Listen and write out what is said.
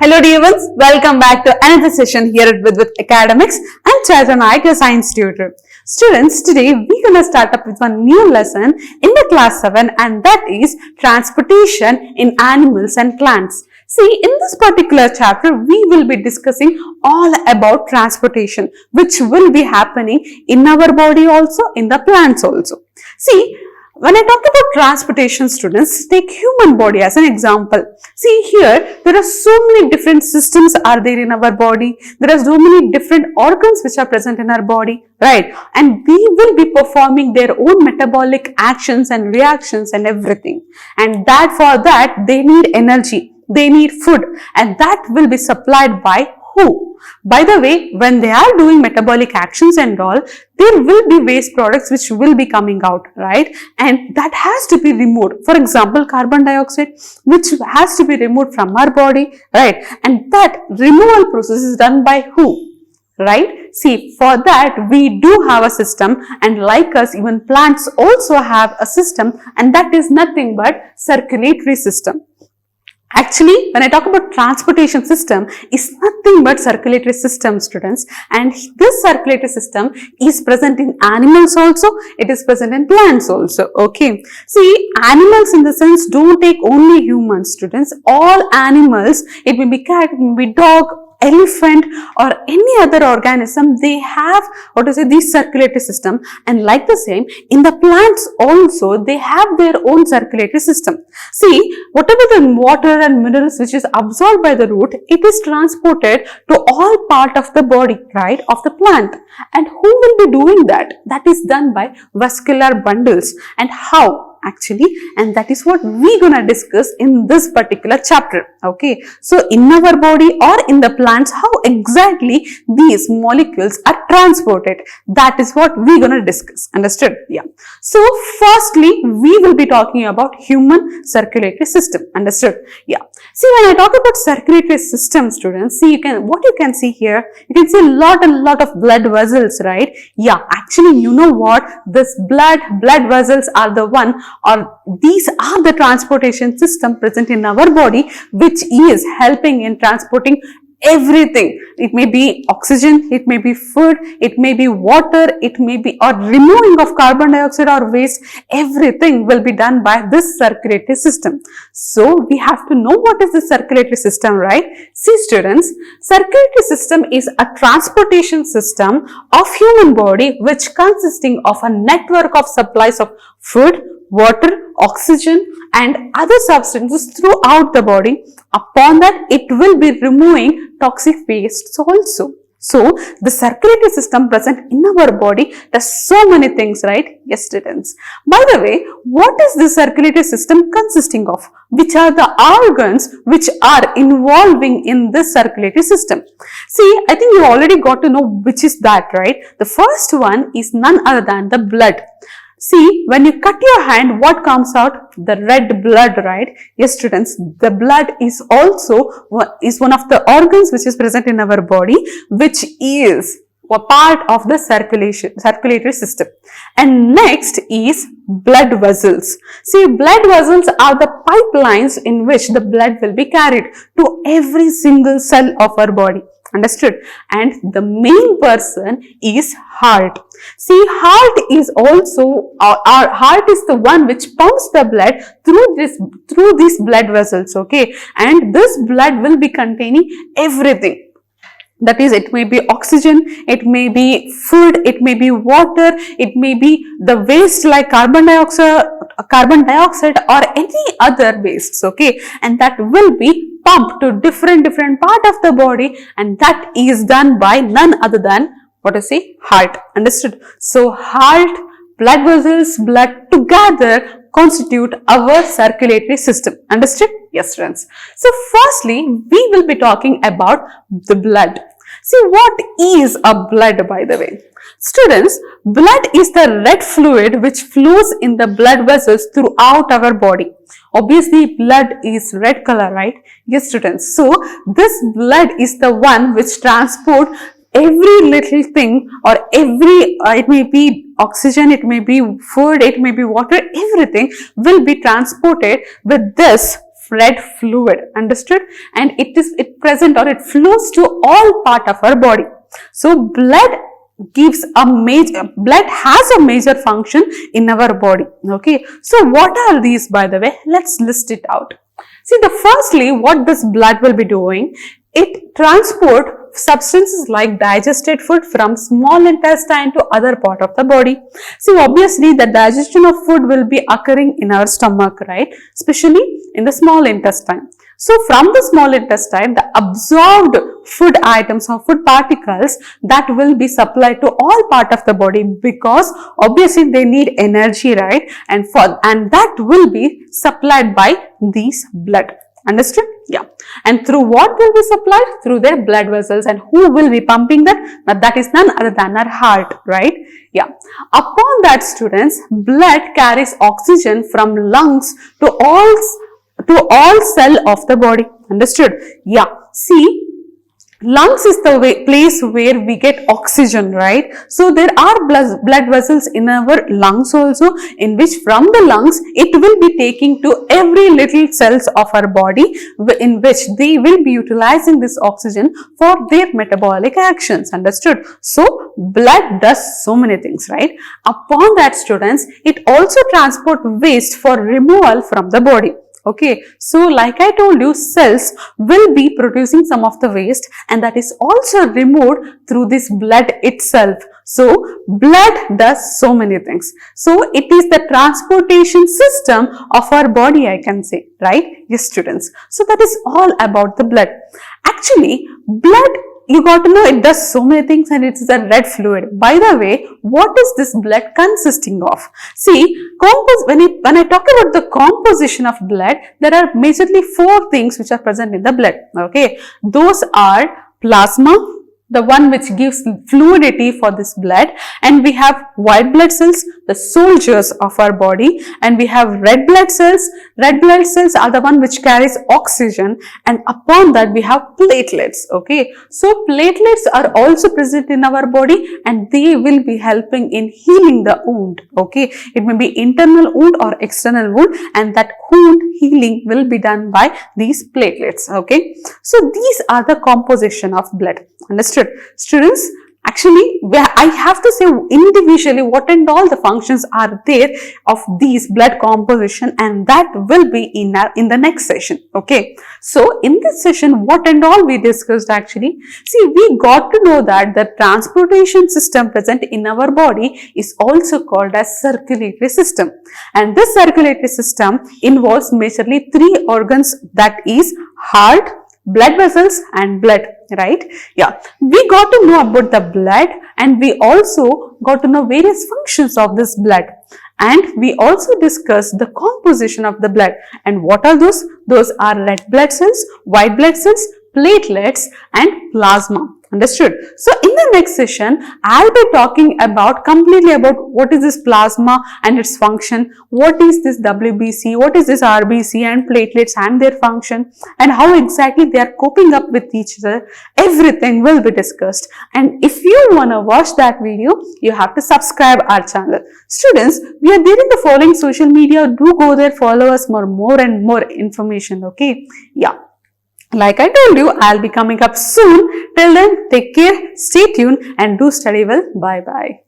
Hello dear ones, welcome back to another session here at with Academics. I'm Chaitra Naik, your science tutor. Students, today we're going to start up with one new lesson in the class 7 and that is transportation in animals and plants. See, in this particular chapter, we will be discussing all about transportation which will be happening in our body also, in the plants also. See, when I talk about transportation, students, take human body as an example. See here, there are so many different systems are there in our body. There are so many different organs which are present in our body, right? And we will be performing their own metabolic actions and reactions and everything. And that for that, they need energy. They need food. And that will be supplied by who? By the way, when they are doing metabolic actions and all, there will be waste products which will be coming out, right? And that has to be removed. For example, carbon dioxide, which has to be removed from our body, right? And that removal process is done by who? Right? See, for that we do have a system, and like us, even plants also have a system, and that is nothing but circulatory system. Actually, when I talk about transportation system, is nothing but circulatory system, students. And this circulatory system is present in animals also. It is present in plants also. Okay. See, animals in the sense don't take only humans, students. All animals, it may be cat, it may be dog, elephant or any other organism, they have this circulatory system, and like the same in the plants also they have their own circulatory system. See, whatever the water and minerals which is absorbed by the root, it is transported to all part of the body, right, of the plant. And who will be doing that? That is done by vascular bundles. And how? Actually, and that is what we're gonna discuss in this particular chapter. Okay, so in our body or in the plants, how exactly these molecules are transported, that is what we're gonna discuss. Understood? Yeah. So firstly, we will be talking about human circulatory system. Understood? Yeah. See, when I talk about circulatory system, students, see, what you can see here, you can see a lot of blood vessels, right? Yeah, actually, you know what, this blood vessels are the one, or these are the transportation system present in our body which is helping in transporting everything. It may be oxygen, it may be food, it may be water, it may be or removing of carbon dioxide or waste. Everything will be done by this circulatory system. So we have to know what is the circulatory system, right? See, students, circulatory system is a transportation system of human body which consisting of a network of supplies of food, water, oxygen and other substances throughout the body. Upon that, it will be removing toxic wastes also. So, the circulatory system present in our body does so many things, right? Yes, students. By the way, what is the circulatory system consisting of? Which are the organs which are involving in this circulatory system? See, I think you already got to know which is that, right? The first one is none other than the blood. See, when you cut your hand, what comes out? The red blood, right? Yes, students, the blood is also one of the organs which is present in our body, which is a part of the circulatory system. And next is blood vessels. See, blood vessels are the pipelines in which the blood will be carried to every single cell of our body. Understood? And the main person is heart. See, heart is also, our heart is the one which pumps the blood through these blood vessels, okay? And this blood will be containing everything. That is, it may be oxygen, it may be food, it may be water, it may be the waste like carbon dioxide or any other wastes, okay? And that will be pumped to different part of the body, and that is done by none other than, heart. Understood? So, heart, blood vessels, blood together constitute our circulatory system. Understood? Yes, friends. So, firstly, we will be talking about the blood. See, what is a blood, by the way? Students, blood is the red fluid which flows in the blood vessels throughout our body. Obviously, blood is red color, right? Yes, students. So, this blood is the one which transport every little thing, or it may be oxygen, it may be food, it may be water, everything will be transported with this red fluid, understood? And it present or it flows to all part of our body. So blood has a major function in our body. Okay, so what are these, by the way? Let's list it out. See, firstly, what this blood will be doing, it transport substances like digested food from small intestine to other part of the body. See, obviously the digestion of food will be occurring in our stomach, right? Especially in the small intestine. So from the small intestine, the absorbed food items or food particles that will be supplied to all part of the body, because obviously they need energy, right? And that will be supplied by these blood. Understood? Yeah. And through what will be supplied? Through their blood vessels. And who will be pumping that? Now, that is none other than our heart, right? Yeah. Upon that, students, blood carries oxygen from lungs to all cell of the body. Understood? Yeah. See, lungs is the place where we get oxygen, right? So there are blood vessels in our lungs also, in which from the lungs it will be taking to every little cells of our body, in which they will be utilizing this oxygen for their metabolic actions. Understood? So blood does so many things, right? Upon that, students, it also transport waste for removal from the body. Okay, so like I told you, cells will be producing some of the waste, and that is also removed through this blood itself. So blood does so many things. So it is the transportation system of our body, I can say, right? Yes, students. So that is all about the blood. Actually, blood, you got to know, it does so many things, and it is a red fluid. By the way, what is this blood consisting of? See, when I talk about the composition of blood, there are majorly 4 things which are present in the blood. Okay, those are plasma, the one which gives fluidity for this blood, and we have white blood cells, the soldiers of our body, and we have red blood cells. Red blood cells are the one which carries oxygen, and upon that we have platelets. Okay, so platelets are also present in our body, and they will be helping in healing the wound. Okay, it may be internal wound or external wound, and that wound healing will be done by these platelets. Okay, so these are the composition of blood. Understood? Students, actually, I have to say individually what and all the functions are there of these blood composition, and that will be in the next session. Okay, so in this session, what and all we discussed, actually, see, we got to know that the transportation system present in our body is also called as circulatory system, and this circulatory system involves majorly 3 organs, that is heart, blood vessels and blood, right? Yeah, we got to know about the blood, and we also got to know various functions of this blood, and we also discussed the composition of the blood. And what are those? Those are red blood cells, white blood cells, platelets and plasma. Understood? So in the next session, I'll be talking completely about what is this plasma and its function, what is this WBC, what is this RBC and platelets and their function, and how exactly they are coping up with each other. Everything will be discussed. And if you want to watch that video, you have to subscribe our channel. Students, we are there in the following social media. Do go there, follow us for more and more information. Okay? Yeah. Like I told you, I'll be coming up soon. Till then, take care, stay tuned and do study well. Bye-bye.